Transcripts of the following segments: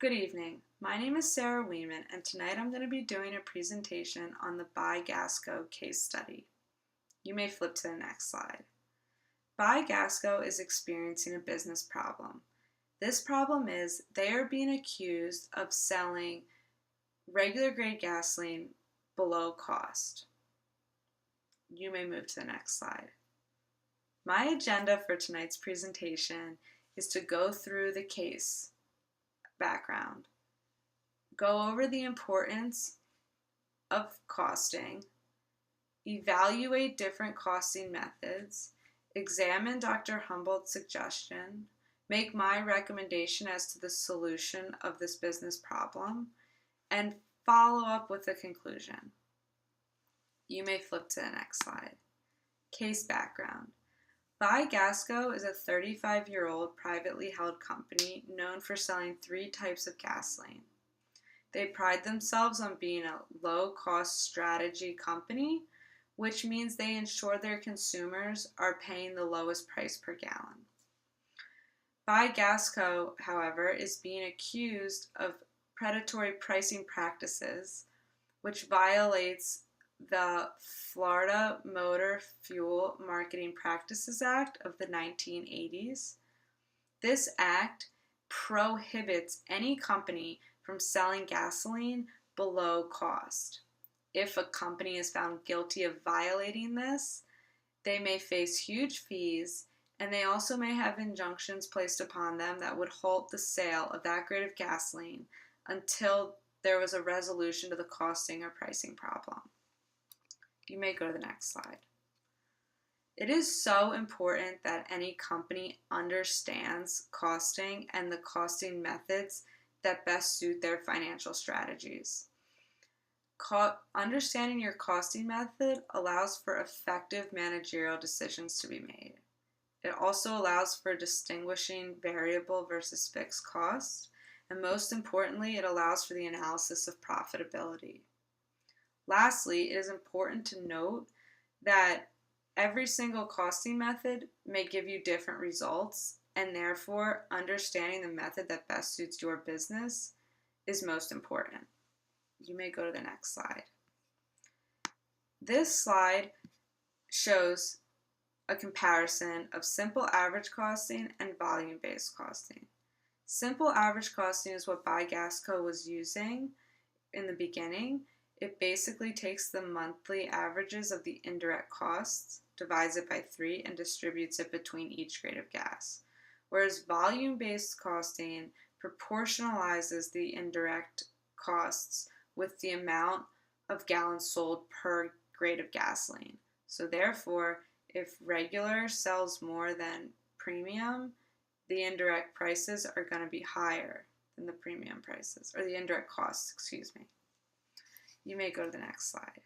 Good evening. My name is Sarah Weeman, and tonight I'm going to be doing a presentation on the BuyGasCo case study. You may flip to the next slide. BuyGasCo is experiencing a business problem. This problem is they are being accused of selling regular grade gasoline below cost. You may move to the next slide. My agenda for tonight's presentation is to go through the case background, go over the importance of costing, evaluate different costing methods, examine Dr. Humboldt's suggestion, make my recommendation as to the solution of this business problem, and follow up with a conclusion. You may flip to the next slide. Case background. BuyGasCo is a 35-year-old privately held company known for selling three types of gasoline. They pride themselves on being a low-cost strategy company, which means they ensure their consumers are paying the lowest price per gallon. BuyGasCo, however, is being accused of predatory pricing practices, which violates the Florida Motor Fuel Marketing Practices Act of the 1980s. This act prohibits any company from selling gasoline below cost. If a company is found guilty of violating this, they may face huge fees, and they also may have injunctions placed upon them that would halt the sale of that grade of gasoline until there was a resolution to the costing or pricing problem. You may go to the next slide. It is so important that any company understands costing and the costing methods that best suit their financial strategies. Understanding your costing method allows for effective managerial decisions to be made. It also allows for distinguishing variable versus fixed costs, and most importantly, it allows for the analysis of profitability. Lastly, it is important to note that every single costing method may give you different results, and therefore understanding the method that best suits your business is most important. You may go to the next slide. This slide shows a comparison of simple average costing and volume-based costing. Simple average costing is what BuyGasCo was using in the beginning. It basically takes the monthly averages of the indirect costs, divides it by 3, and distributes it between each grade of gas. Whereas volume-based costing proportionalizes the indirect costs with the amount of gallons sold per grade of gasoline. So therefore, if regular sells more than premium, the indirect prices are going to be higher than the premium prices, or the indirect costs, excuse me. You may go to the next slide.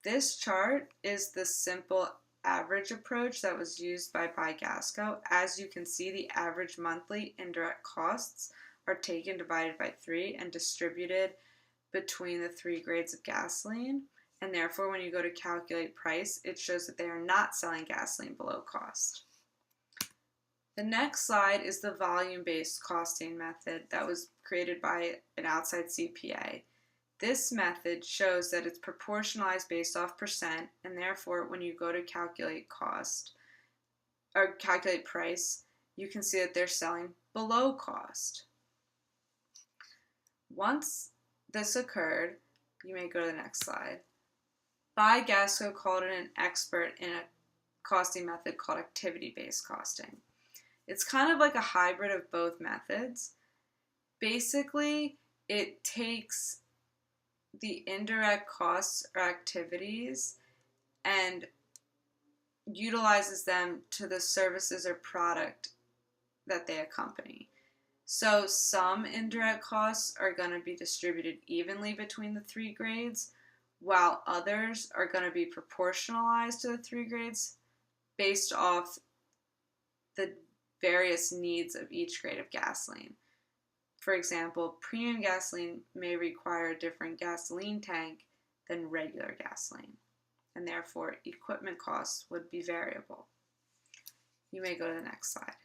This chart is the simple average approach that was used by BuyGasCo. As you can see, the average monthly indirect costs are taken, divided by 3, and distributed between the 3 grades of gasoline. And therefore, when you go to calculate price, it shows that they are not selling gasoline below cost. The next slide is the volume-based costing method that was created by an outside CPA. This method shows that it's proportionalized based off percent, and therefore when you go to calculate cost, or calculate price, you can see that they're selling below cost. Once this occurred, you may go to the next slide. BuyGasCo called in an expert in a costing method called activity-based costing. It's kind of like a hybrid of both methods. Basically, it takes the indirect costs or activities and utilizes them to the services or product that they accompany. So some indirect costs are going to be distributed evenly between the 3 grades, while others are going to be proportionalized to the 3 grades based off the various needs of each grade of gasoline. For example, premium gasoline may require a different gasoline tank than regular gasoline, and therefore equipment costs would be variable. You may go to the next slide.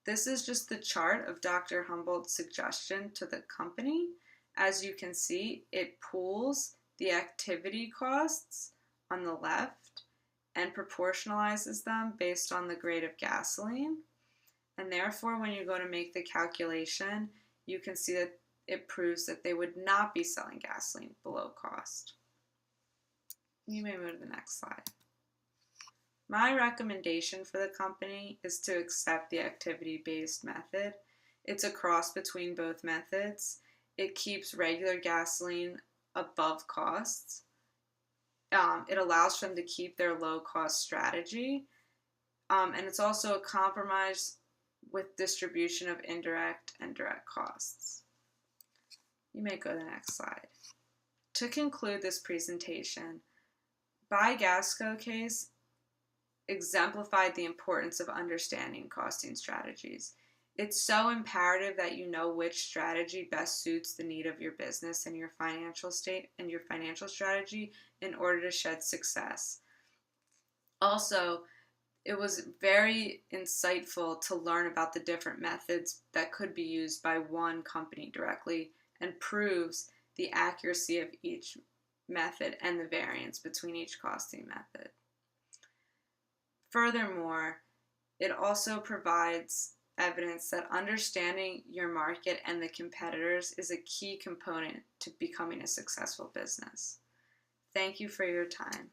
This is just the chart of Dr. Humboldt's suggestion to the company. As you can see, it pools the activity costs on the left and proportionalizes them based on the grade of gasoline. And therefore, when you go to make the calculation, you can see that it proves that they would not be selling gasoline below cost. You may move to the next slide. My recommendation for the company is to accept the activity-based method. It's a cross between both methods. It keeps regular gasoline above costs. It allows them to keep their low-cost strategy. And it's also a compromise with distribution of indirect and direct costs. You may go to the next slide. To conclude this presentation, BuyGasCo case exemplified the importance of understanding costing strategies. It's so imperative that you know which strategy best suits the need of your business and your financial state and your financial strategy in order to shed success. Also, it was very insightful to learn about the different methods that could be used by one company directly and proves the accuracy of each method and the variance between each costing method. Furthermore, it also provides evidence that understanding your market and the competitors is a key component to becoming a successful business. Thank you for your time.